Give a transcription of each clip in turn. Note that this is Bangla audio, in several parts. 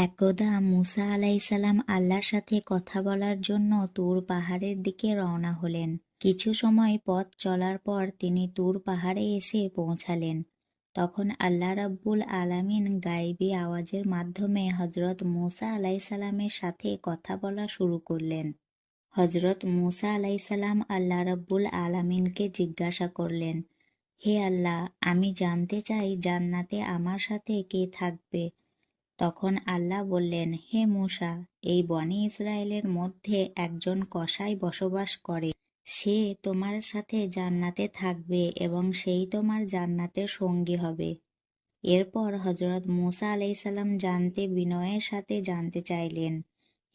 একদা মুসা আলাইসাল্লাম আল্লাহর সাথে কথা বলার জন্য তুর পাহাড়ের দিকে রওনা হলেন। কিছু সময় পথ চলার পর তিনি তুর পাহাড়ে এসে পৌঁছালেন। তখন আল্লাহ রাব্বুল আলামিন গায়েবী আওয়াজের মাধ্যমে হযরত মুসা আলাইসাল্লামের সাথে কথা বলা শুরু করলেন। হযরত মুসা আলাইসাল্লাম আল্লাহ রাব্বুল আলামিনকে জিজ্ঞাসা করলেন, হে আল্লাহ, আমি জানতে চাই জান্নাতে আমার সাথে কে থাকবে। তখন আল্লাহ বললেন, হে মূসা, এই বনী ইসরায়েলের মধ্যে একজন কসাই বসবাস করে। সে তোমার সাথে জান্নাতে থাকবে এবং সেই তোমার জান্নাতের সঙ্গী হবে। এরপর হযরত মূসা আলাইসাল্লাম বিনয়ের সাথে জানতে চাইলেন,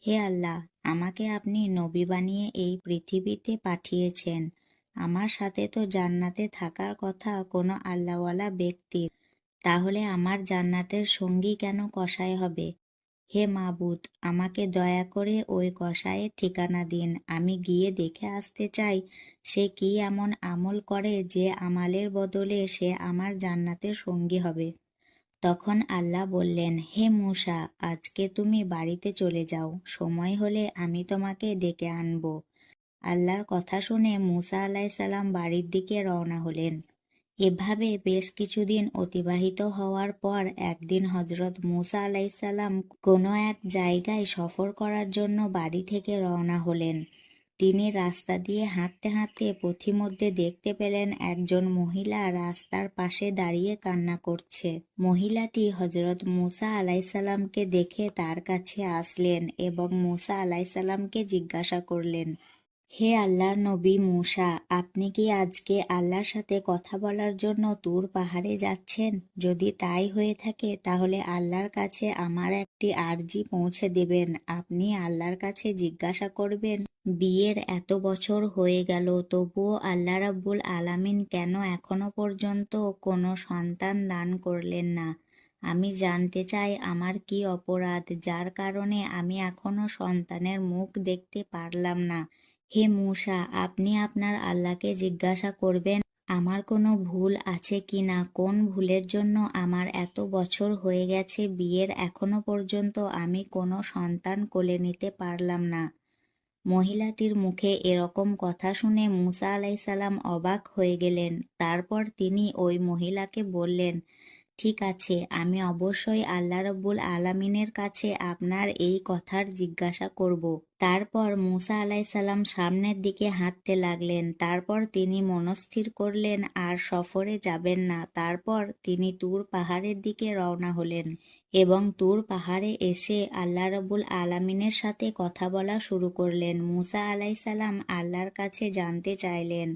হে আল্লাহ, আমাকে আপনি নবী বানিয়ে এই পৃথিবীতে পাঠিয়েছেন। আমার সাথে তো জান্নাতে থাকার কথা কোনো আল্লাহওয়ালা ব্যক্তির। তাহলে আমার জান্নাতের সঙ্গী কেন কসাই হবে? হে মাবুদ, আমাকে দয়া করে ওই কসাইয়ের ঠিকানা দিন। আমি গিয়ে দেখে আসতে চাই সে কি এমন আমল করে যে আমালের বদলে সে আমার জান্নাতের সঙ্গী হবে। তখন আল্লাহ বললেন, হে মূসা, আজকে তুমি বাড়িতে চলে যাও। সময় হলে আমি তোমাকে ডেকে আনব। আল্লাহর কথা শুনে মূসা আলাইসাল্লাম বাড়ির দিকে রওনা হলেন। এভাবে বেশ কিছুদিন অতিবাহিত হওয়ার পর একদিন হযরত মূসা আলাইসাল্লাম কোনো এক জায়গায় সফর করার জন্য বাড়ি থেকে রওনা হলেন। তিনি রাস্তা দিয়ে হাঁটতে হাঁটতে পথিমধ্যে দেখতে পেলেন একজন মহিলা রাস্তার পাশে দাঁড়িয়ে কান্না করছে। মহিলাটি হযরত মূসা আলাইসাল্লামকে দেখে তার কাছে আসলেন এবং মূসা আলাইসাল্লামকে জিজ্ঞাসা করলেন, হে আল্লাহর নবী মূসা, আপনি কি আজকে আল্লাহর সাথে কথা বলার জন্য তুর পাহাড়ে যাচ্ছেন? যদি তাই হয়ে থাকে তাহলে আল্লাহর কাছে আমার একটি আর্জি পৌঁছে দেবেন। আপনি আল্লাহর কাছে জিজ্ঞাসা করবেন, বিয়ের এত বছর হয়ে গেল তবুও আল্লাহ রাব্বুল আলামিন কেন এখনো পর্যন্ত কোনো সন্তান দান করলেন না। আমি জানতে চাই আমার কি অপরাধ যার কারণে আমি এখনো সন্তানের মুখ দেখতে পারলাম না। হে মূসা, আপনি আপনার আল্লাহকে জিজ্ঞাসা করবেন আমার কোনো ভুল আছে কিনা, কোন ভুলের জন্য আমার এত বছর হয়ে গেছে বিয়ের এখনো পর্যন্ত আমি কোনো সন্তান কোলে নিতে পারলাম না। মহিলাটির মুখে এরকম কথা শুনে মূসা আলাইসাল্লাম অবাক হয়ে গেলেন। তারপর তিনি ওই মহিলাকে বললেন, ঠিক আছে, আমি অবশ্যই আল্লাহ রাব্বুল আলামিনের কাছে আপনার এই কথার জিজ্ঞাসা করব। তারপর মূসা আলাইসাল্লাম সামনের দিকে হাঁটতে লাগলেন। তারপর তিনি মনস্থির করলেন আর সফরে যাবেন না। তারপর তিনি তুর পাহাড়ের দিকে রওনা হলেন এবং তুর পাহাড়ে এসে আল্লাহ রাব্বুল আলামিনের সাথে কথা বলা শুরু করলেন। মূসা আলাইসাল্লাম আল্লাহর কাছে জানতে চাইলেন,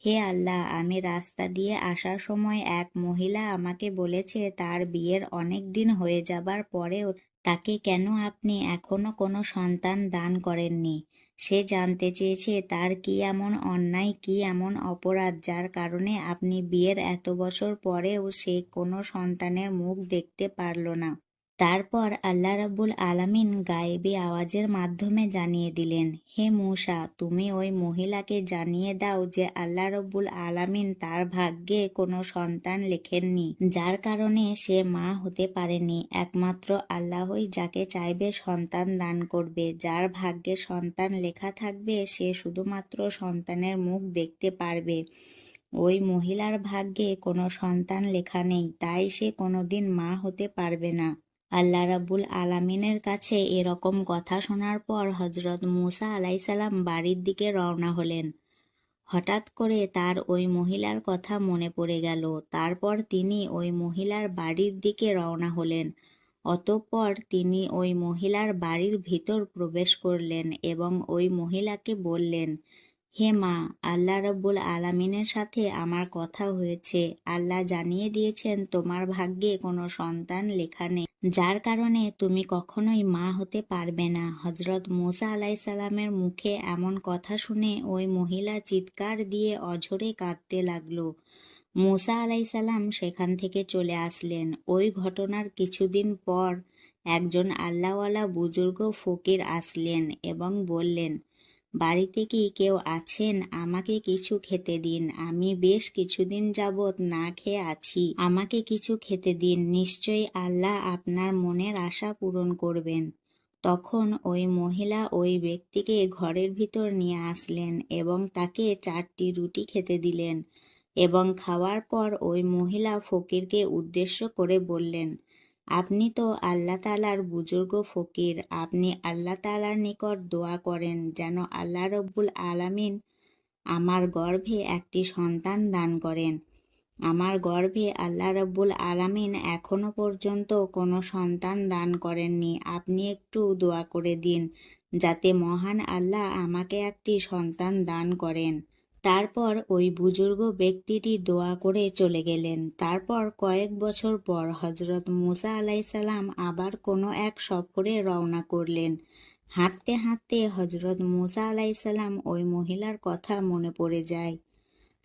হে আল্লাহ, আমি রাস্তা দিয়ে আসার সময় এক মহিলা আমাকে বলেছে তার বিয়ের অনেক দিন হয়ে যাবার পরেও তাকে কেন আপনি এখনো কোনো সন্তান দান করেননি। সে জানতে চেয়েছে তার কি এমন অন্যায়, কি এমন অপরাধ যার কারণে আপনি বিয়ের এত বছর পরেও সে কোনো সন্তানের মুখ দেখতে পারল না। তারপর আল্লাহ রাব্বুল আলামিন গায়েবী আওয়াজের মাধ্যমে জানিয়ে দিলেন, হে মূসা, তুমি ওই মহিলাকে জানিয়ে দাও যে আল্লাহ রাব্বুল আলামিন তার ভাগ্যে কোনো সন্তান লেখেননি, যার কারণে সে মা হতে পারেনি। একমাত্র আল্লাহই যাকে চাইবে সন্তান দান করবে। যার ভাগ্যে সন্তান লেখা থাকবে সে শুধুমাত্র সন্তানের মুখ দেখতে পারবে। ওই মহিলার ভাগ্যে কোনো সন্তান লেখা নেই, তাই সে কোনোদিন মা হতে পারবে না। আল্লাহ রাব্বুল আলামিনের কাছে এরকম কথা শোনার পর হযরত মূসা আলাইসাল্লাম বাড়ির দিকে রওনা হলেন। হঠাৎ করে তার ওই মহিলার কথা মনে পড়ে গেল। তারপর তিনি ওই মহিলার বাড়ির দিকে রওনা হলেন। অতঃপর তিনি ওই মহিলার বাড়ির ভিতর প্রবেশ করলেন এবং ওই মহিলাকে বললেন, হে মা, আল্লাহ রাব্বুল আলামিনের সাথে আমার কথা হয়েছে। আল্লাহ জানিয়ে দিয়েছেন তোমার ভাগ্যে কোনো সন্তান লেখা নেই, যার কারণে তুমি কখনোই মা হতে পারবে না। হযরত মূসা আলাইসাল্লামের মুখে এমন কথা শুনে ওই মহিলা চিৎকার দিয়ে অঝরে কাঁদতে লাগলো। মূসা আলাইসাল্লাম সেখান থেকে চলে আসলেন। ওই ঘটনার কিছুদিন পর একজন আল্লাহওয়ালা বুজুর্গ ফকির আসলেন এবং বললেন, বাড়িতে কি কেউ আছেন? আমাকে কিছু খেতে দিন, আমি বেশ কিছুদিন যাবৎ না খেয়ে আছি, আমাকে কিছু খেতে দিন, নিশ্চয়ই আল্লাহ আপনার মনের আশা পূরণ করবেন। তখন ওই মহিলা ওই ব্যক্তিকে ঘরের ভিতর নিয়ে আসলেন এবং তাকে 4টি রুটি খেতে দিলেন এবং খাওয়ার পর ওই মহিলা ফকিরকে উদ্দেশ্য করে বললেন, আপনি তো আল্লাহ তাআলার বুজুর্গ ফকির, আপনি আল্লাহ তাআলার নিকট দোয়া করেন যেন আল্লাহ রব্বুল আলামিন আমার গর্ভে একটি সন্তান দান করেন। আমার গর্ভে আল্লাহ রব্বুল আলামিন এখনো পর্যন্ত কোনো সন্তান দান করেননি, আপনি একটু দোয়া করে দিন যাতে মহান আল্লাহ আমাকে একটি সন্তান দান করেন। তারপর ওই বুজুর্গ ব্যক্তিটি দোয়া করে চলে গেলেন। তারপর কয়েক বছর পর হযরত মুসা আলাইসাল্লাম আবার কোনো এক সফরে রওনা করলেন। হাঁটতে হাঁটতে হযরত মুসা আলাইসাল্লাম ওই মহিলার কথা মনে পড়ে যায়।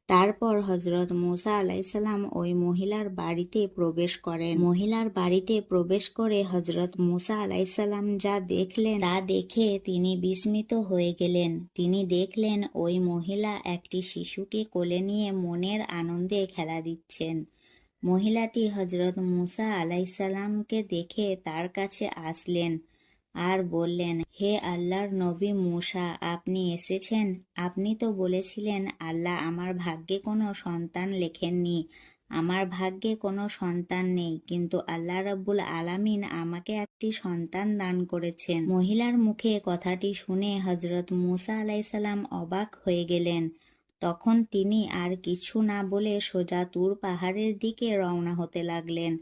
তারপর হযরত মুসা আলাইসাল্লাম ওই মহিলার বাড়িতে প্রবেশ করেন। মহিলার বাড়িতে প্রবেশ করে হযরত মুসা আলাইসাল্লাম যা দেখলেন তা দেখে তিনি বিস্মিত হয়ে গেলেন। তিনি দেখলেন ওই মহিলা একটি শিশুকে কোলে নিয়ে মনের আনন্দে খেলা দিচ্ছেন। মহিলাটি হযরত মুসা আলাইসাল্লামকে দেখে তার কাছে আসলেন আর বললেন, হে আল্লাহর নবী মুসা, আপনি এসেছেন? আপনি তো বলেছিলেন আল্লাহ আমার ভাগ্যে কোনো সন্তান লেখেননি, আমার ভাগ্যে কোনো সন্তান নেই, কিন্তু আল্লাহ রাব্বুল আলামিন আমাকে একটি সন্তান দান করেছেন। মহিলার মুখে কথাটি শুনে হযরত মুসা আলাইসাল্লাম অবাক হয়ে গেলেন। তখন তিনি আর কিছু না বলে সোজা তুর পাহাড়ের দিকে রওনা হতে লাগলেন।